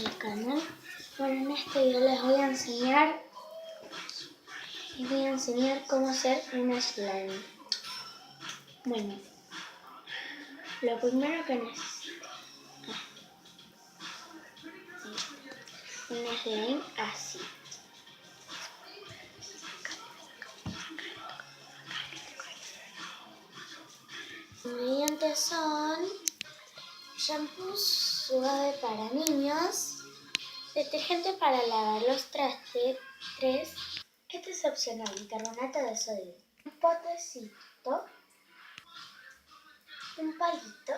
al canal. Bueno, en este video les voy a enseñar cómo hacer una slime. Bueno, lo primero que necesito una slime así. Los ingredientes son shampoo suave para niños, detergente para lavar los trastes, este es opcional, bicarbonato de sodio, un potecito, un palito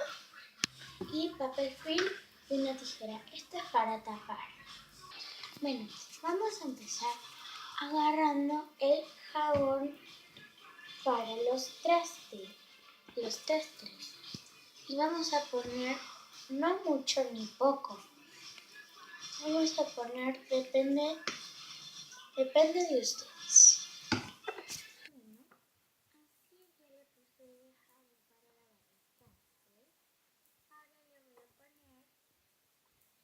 y papel film y una tijera. Esto es para tapar. Bueno, vamos a empezar agarrando el jabón para los trastes. Y vamos a poner no mucho ni poco. Vamos a poner, depende de ustedes. Bueno, así ya le puse el jabón para lavar los trastes. Ahora le voy a poner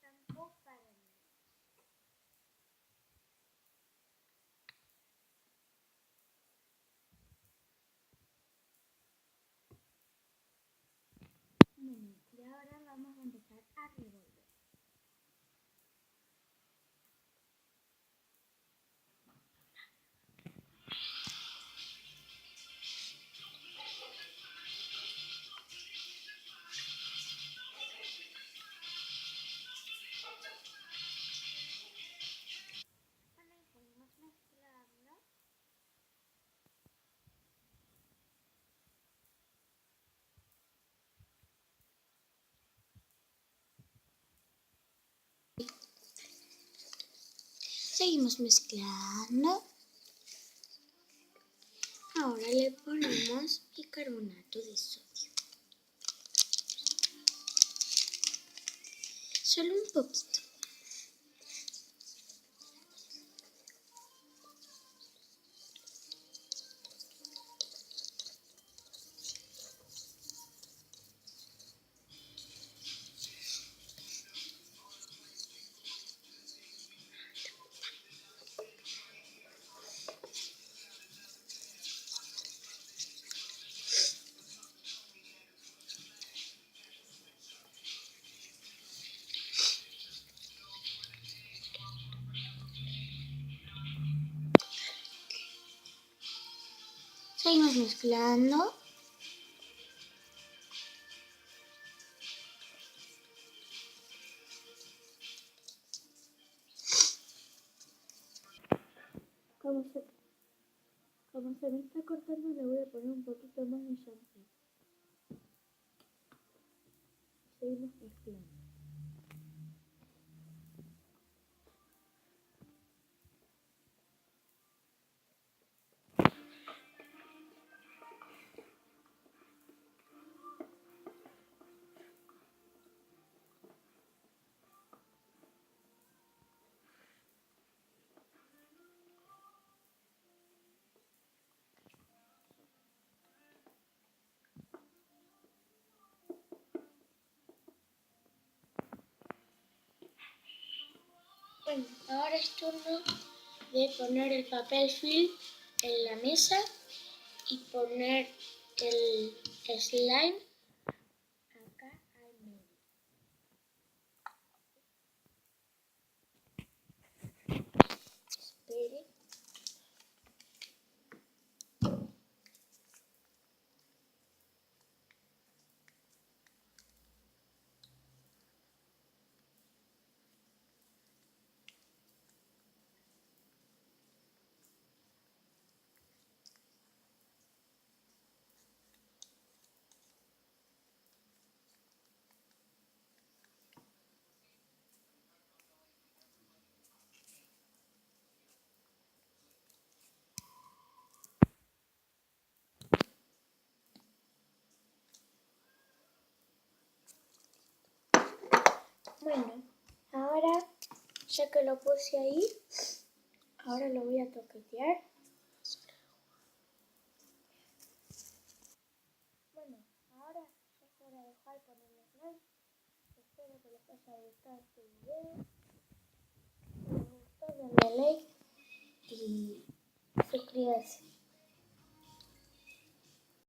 shampoo para niños. Bueno, y ahora vamos a empezar a revolver. Bueno, y seguimos mezclando. Seguimos mezclando. Ahora le ponemos bicarbonato de sodio. Solo un poquito. Seguimos mezclando. Como se me está cortando, le voy a poner un poquito más de shampoo. Seguimos mezclando. Bueno, ahora es turno de poner el papel film en la mesa y poner el slime acá al medio. Espere. Bueno, ahora ya que lo puse ahí, ahora lo voy a toquetear. Bueno, ahora ya es hora de dejar poner los likes. Espero que les haya gustado este video. 13.